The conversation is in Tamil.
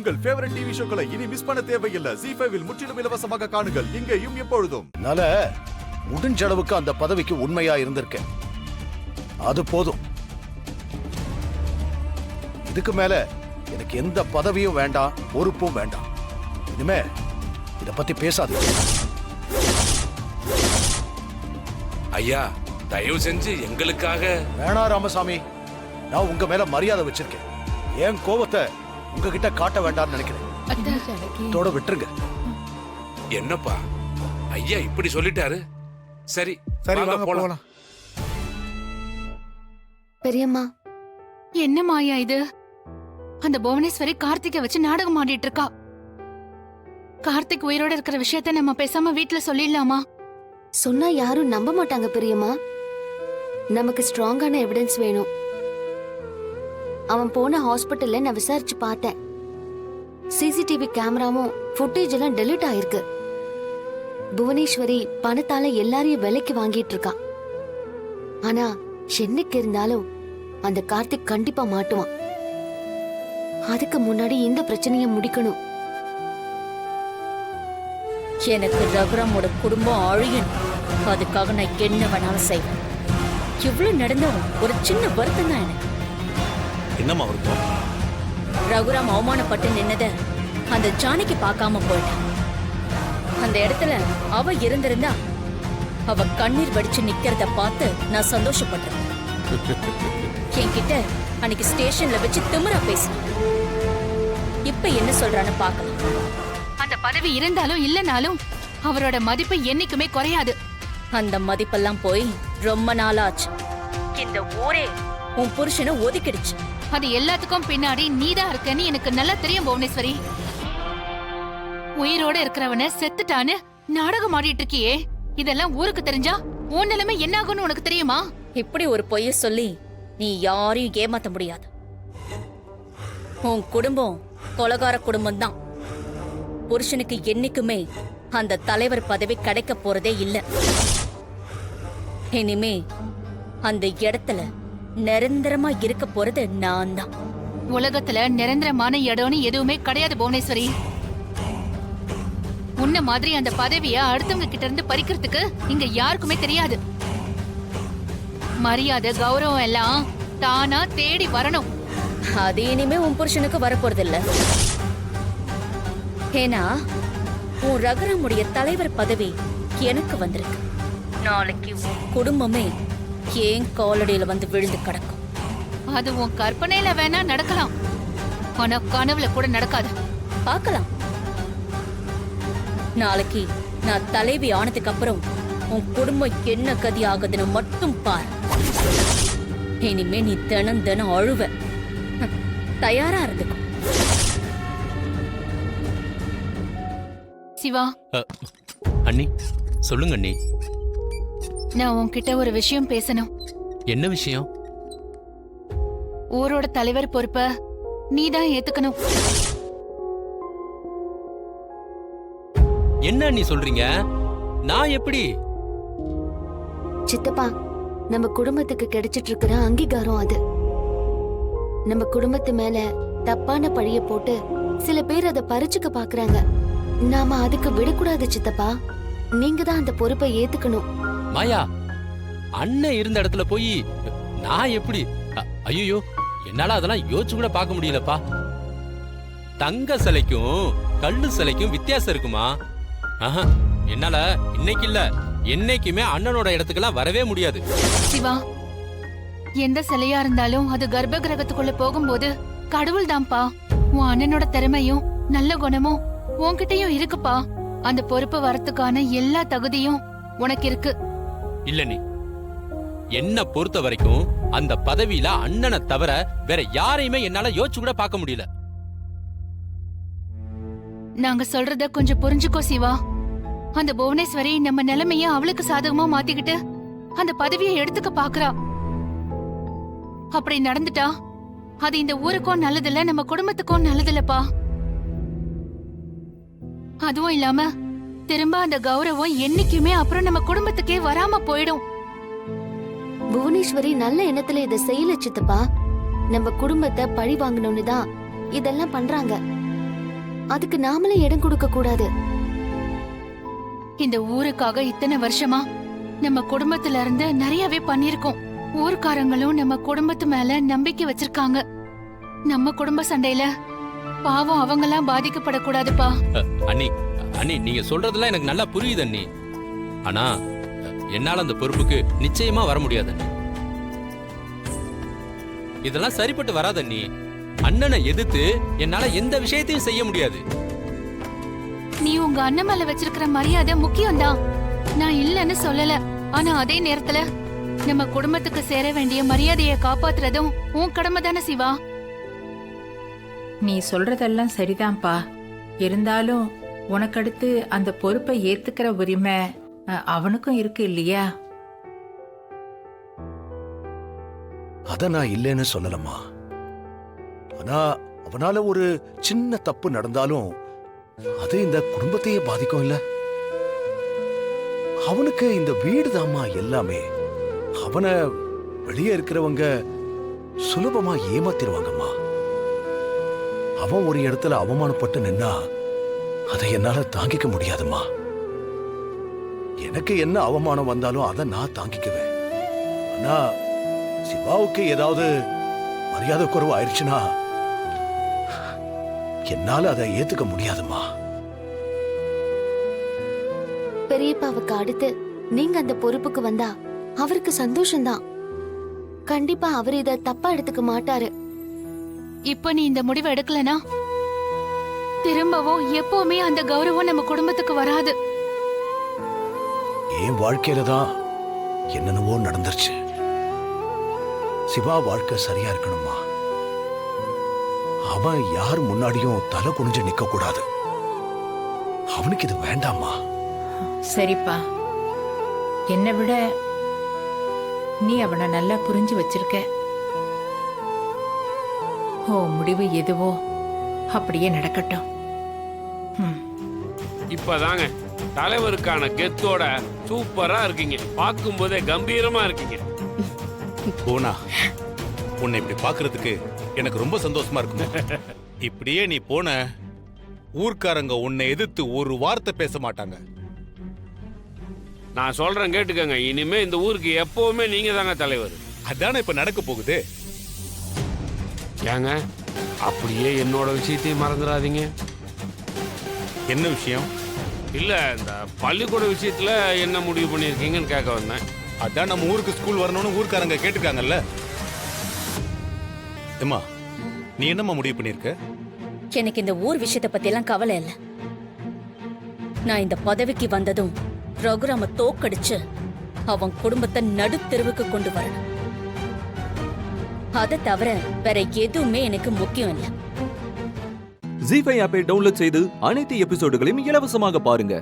உங்கள் ஃபேவரட் டிவி ஷோக்களை இனி மிஸ் பண்ண தேவையில்லை. ZEE5 இல் முற்றிலும் இலவசமாக காணுங்கள், இங்கேயும் எப்பொழுதும். முடிஞ்ச அளவுக்கு அந்த பதவிக்கு உண்மையா இருந்திருக்கேன். அது போதும். இதுக்கு மேல எனக்கு எந்த பதவியும் வேண்டாம், பொறுப்பும் வேண்டாம். இனிமே இத பத்தி பேசாதீங்க. ஐயா, தயவு செஞ்சு எங்களுக்காக. வேணா ராமசாமி, நான் உங்க மேல மரியாதை வச்சிருக்கேன். என் கோபத்தை உங்ககிட்ட காட்ட வேண்டாம்னு நினைக்கிறேன். இதோட விட்டுருங்க. என்னப்பா ஐயா இப்படி சொல்லிட்டாரு? சரி சரி, வாங்க போலாம். பெரியம்மா, என்ன மாயா இது? அந்த புவனேஸ்வரி கார்த்திகை வச்சு நாடகம் ஆடிட்டு இருக்கா. கார்த்திக் உயிரோட இருக்கிற விஷயத்த நம்ம பேசாம வீட்ல சொல்லிடலாமா? சொன்னா யாரும் நம்ப மாட்டாங்க பெரியம்மா. நமக்கு ஸ்ட்ராங்கான எவிடன்ஸ் வேணும். அவன் போன ஹாஸ்பிட்டல்ல நான் விசாரிச்சு பார்த்தேன். சிசிடிவி கேமராவும் ஃபுட்டேஜ் எல்லாம் டெலீட் ஆயிருக்கு. புவனேஸ்வரி பணத்தால எல்லாரையும் விலைக்கு வாங்கிட்டு இருக்கா. ஆனா என்னைக்கு இருந்தாலும் அந்த கார்த்திக் கண்டிப்பா மாட்டுவான். அதுக்கு முன்னாடி இந்த பிரச்சனையை முடிக்கணும். எனக்கு ரகுராமோட குடும்பம் அழியணும். அதுக்காக நான் என்ன வேணாலும் செய்வேன். இவ்வளவு நடந்தவன் ஒரு சின்ன வருத்தம் தான் எனக்கு. என்னம்மா வருத்தம்? ரகுராம் அவமானப்பட்டு நின்னத அந்த ஜானகி பார்க்காம போயிட்டான். அந்த இடத்துல அவ இருந்திருந்தா அவ கண்ணீர் வடிச்சு நிக்கிறத பார்த்து நான் சந்தோஷப்பட்டேன். என்கிட்ட அன்னைக்கு ஸ்டேஷன்ல வச்சு திமிரா பேசினான். இப்ப என்ன சொல்றான்னு பார்க்கலாம். அந்த பதவி இருந்தாலும் இல்லனாலும் அவரோட மதிப்பு என்னைக்குமே குறையாது. அந்த மதிப்பெல்லாம் போய் ரொம்ப நாளாச்சு. இந்த ஊரே உன் புருஷனை ஒதுக்கிடுச்சு. அது எல்லாத்துக்கும் பின்னாடி நீதான் இருக்கன்னு எனக்கு நல்லா தெரியும் புவனேஸ்வரி. உயிரோட இருக்கிறவன செத்துட்டான்னு நாடகம் ஆடிட்டு இருக்கியே, இதெல்லாம் ஊருக்கு தெரிஞ்சா உன் நிலைமை என்ன ஆகும்னு உனக்கு தெரியுமா? இப்படி ஒரு பொய்ய சொல்லி நீ யாரையும் ஏமாத்த முடியாது. உன் குடும்பம் கொலகார குடும்பம் தான். புருஷனுக்கு என்னைக்குமே அந்த தலைவர் பதவி கிடைக்க போறதே இல்ல. இனிமே அந்த இடத்துல நிரந்தரமா இருக்க போறது நான் தான். உலகத்துல நிரந்தரமான இடம்னு எதுவுமே கிடையாது புவனேஸ்வரி. உன்ன மாதிரி அந்த பதவிய அடுத்தவங்க கிட்ட இருந்து பறிக்கிறதுக்கு இங்க யாருக்குமே தெரியாது. மரியாதை கௌரவம் எல்லாம் தானா தேடி வரணும். அது இனிமே உன் புருஷனுக்கு வரப்போறது இல்ல. ஏன்னா உன் ரகுராமுடைய தலைவர் பதவி எனக்கு வந்திருக்கு. நாளைக்கு உன் குடும்பமே ஏன் காலடியில வந்து விழுந்து கிடக்கும். அது உன் கற்பனையில வேணா நடக்கலாம், ஆனா கனவுல கூட நடக்காது. பார்க்கலாம். நாளைக்கு நான் தலைவி ஆனதுக்கு அப்புறம் உன் குடும்பம் என்ன கதி ஆகுதுன்னு மட்டும் பாரு. இனிமே நீ தினம் தினம் அழுவ. தயாரா இருந்துக்கும். சிவா, அண்ணி சொல்லுங்க அண்ணி. நான் உன்கிட்ட ஒரு விஷயம் பேசணும். என்ன விஷயம்? ஊரோட தலைவர் பொறுப்ப நீதான் ஏத்துக்கணும். என்ன அண்ணி சொல்றீங்க? நான் எப்படி? சித்தப்பா, நம்ம குடும்பத்துக்கு கிடைச்சிட்டு இருக்கிற அங்கீகாரம் அது. நம்ம குடும்பத்து மேல தப்பான பழிய போட்டு சில பேர் அதை பறிச்சுக்க பாக்குறாங்க. நாம அதுக்கு விடக்கூடாது சித்தப்பா. நீங்க தான் அந்த பொறுப்பை ஏத்துக்கணும். மாயா, அண்ணன் இருந்த இடத்துல போய் நான் எப்படி? ஐயோ, என்னால அதெல்லாம் யோசிச்சு கூட பார்க்க முடியலப்பா. தங்க சிலைக்கும் கல்லு சிலைக்கும் வித்தியாசம் இருக்குமா? என்னால இன்னைக்கு இல்ல என்னைக்குமே அண்ணனோட இடத்துக்கெல்லாம் வரவே முடியாது. சிவா, எந்த சிலையா இருந்தாலும் அது கர்ப்ப கிரகத்துக்குள்ள போகும்போது கடவுள் தான்ப்பா. உன் அண்ணனோட திறமையும் நல்ல குணமும் உன்கிட்டயும் இருக்குப்பா. அந்த பொறுப்பு வரத்துக்கான எல்லா தகுதியும் உனக்கு இருக்கு. இல்ல, நீ என்ன பொறுத்த வரைக்கும் அந்த பதவியில அண்ணனை தவிர வேற யாரையுமே என்னால யோசிச்சு கூட பார்க்க முடியல. நாங்க சொல்றத கொஞ்சம் புரிஞ்சுக்கோ சிவா. அந்த புவனேஸ்வரி நம்ம நிலைமைய அவளுக்கு சாதகமா மாத்திக்கிட்டு அந்த பதவியை எடுத்துக்க பாக்குறா. அப்படி நடந்துட்டா அது இந்த ஊருக்கும் நல்லதில்ல, நம்ம குடும்பத்துக்கும் நல்லதில்லப்பா. அதுவும் இல்லாம திரும்ப அந்த கௌரவம் என்னைக்குமே அப்புறம் நம்ம குடும்பத்துக்கே வராம போயிடும். புவனேஸ்வரி நல்ல எண்ணத்துல இதை செய்யல சித்தப்பா. நம்ம குடும்பத்தை பழி வாங்கணும்னு தான் இதெல்லாம் பண்றாங்க. அதுக்கு நாமளே இடம் கொடுக்க கூடாது. இந்த ஊருக்காக இத்தனை வருஷமா நம்ம குடும்பத்துல இருந்து நிறையவே பண்ணிருக்கோம். ஊர்க்காரங்களும் நம்ம குடும்பத்து மேல நம்பிக்கை வச்சிருக்காங்க. நம்ம குடும்ப சண்டையில பாவம் அவங்கெல்லாம் பாதிக்கப்படக்கூடாதுப்பா. அண்ணி அண்ணி நீங்க சொல்றதெல்லாம் எனக்கு நல்லா புரியுது அண்ணி. ஆனா என்னால அந்த பொறுப்புக்கு நிச்சயமா வர முடியாது அண்ணி. இதெல்லாம் சரிப்பட்டு வராது அண்ணி. அண்ணனை எதிர்த்து என்னால எந்த விஷயத்தையும் செய்ய முடியாது. நீ உங்க அண்ணன் மேல வச்சிருக்கிற மரியாதை முக்கியம்தான், நான் இல்லன்னு சொல்லல. ஆனா அதே நேரத்துல நம்ம குடும்பத்துக்கு சேர வேண்டிய மரியாதையை காப்பாத்துறதும் உன் கடமை தானே சிவா. நீ சொல்றதெல்லாம் சரிதான்ப்பா. இருந்தாலும் உனக்கடுத்து அந்த பொறுப்பை ஏத்துக்கிற உரிமை அவனுக்கும் இருக்கு இல்லையா? அத நான் இல்லைன்னு சொல்லலம்மா. ஆனா அவனால ஒரு சின்ன தப்பு நடந்தாலும் அது இந்த குடும்பத்தையே பாதிக்கும் இல்ல. அவனுக்கு இந்த வீடுதாம்மா எல்லாமே. அவனை வெளியே இருக்கிறவங்க சுலபமா ஏமாத்திருவாங்கம்மா. அவன் ஒரு இடத்துல அவமானப்பட்டு நின்னா அதை என்னால தாங்கிக்க முடியாதும்மா. எனக்கு என்ன அவமானம் வந்தாலும் அதை நான் தாங்கிக்குவேன். ஆனா சிவாவுக்கு ஏதாவது மரியாதை குறைவு ஆயிடுச்சுன்னா என்னால அதை ஏத்துக்க முடியாதும்மா. பெரியப்பாவுக்கு அடுத்து நீங்க அந்த பொறுப்புக்கு வந்தா அவருக்கு சந்தோஷம்தான். கண்டிப்பா அவர் இத தப்பா எடுத்துக்க மாட்டாரு. இப்ப நீ இந்த முடிவை எடுக்கலனா திரும்பவும் எப்பவுமே அந்த கௌரவம் நம்ம குடும்பத்துக்கு வராது. என் வாழ்க்கையில தான் என்னென்னவோ நடந்துருச்சு. சிவா வாழ்க்கை சரியா இருக்கணுமா. அவன் யார் முன்னாடியும் தலை குனிஞ்சு நிக்க கூடாது. அவனுக்கு இது வேண்டாமா. சரிப்பா, என்னை விட நீ அவனை நல்லா புரிஞ்சு வச்சிருக்க. ஓ முடிவு எதுவோ அப்படியே நடக்கட்டும். இப்பதாங்க தலைவருக்கான கெத்தோட சூப்பரா இருக்கீங்க. பார்க்கும் போதே கம்பீரமா இருக்கீங்க. போனா உன்னை இப்படி பாக்குறதுக்கு எனக்கு ரொம்ப சந்தோஷமா இருக்குமா. இப்படியே நீ போன ஊர்க்காரங்க உன்னை எதிர்த்து ஒரு வார்த்தை பேச மாட்டாங்க. நான் சொல்றேன் கேட்டுக்கங்க. இனிமே இந்த ஊருக்கு எப்பவுமே நீங்க தாங்க தலைவர். அதானே இப்ப நடக்க போகுது. ஏங்க அப்படியே என்னோட விஷயத்தையும் மறந்துடாதீங்க. என்ன விஷயம்? இல்ல இந்த பள்ளிக்கூட விஷயத்துல என்ன முடிவு பண்ணிருக்கீங்கன்னு கேட்க வந்தேன். அதான் நம்ம ஊருக்கு ஸ்கூல் வரணும்னு ஊர்க்காரங்க கேட்டுக்காங்கல்ல. அம்மா நீ என்னம்மா முடிவு பண்ணிருக்க? எனக்கு இந்த ஊர் விஷயத்தை பத்தி எல்லாம் கவலை இல்ல. நான் இந்த பதவிக்கு வந்ததும் ரகுராம தோக்கடிச்சு அவன் குடும்பத்தை நடுத்தெருவுக்கு கொண்டு வரணும். அதை தவிர வேற எதுவுமே எனக்கு முக்கியம் இல்ல. ஜீ5 ஆப்பை டவுன்லோட் செய்து அனைத்து எபிசோடுகளையும் இலவசமாக பாருங்க.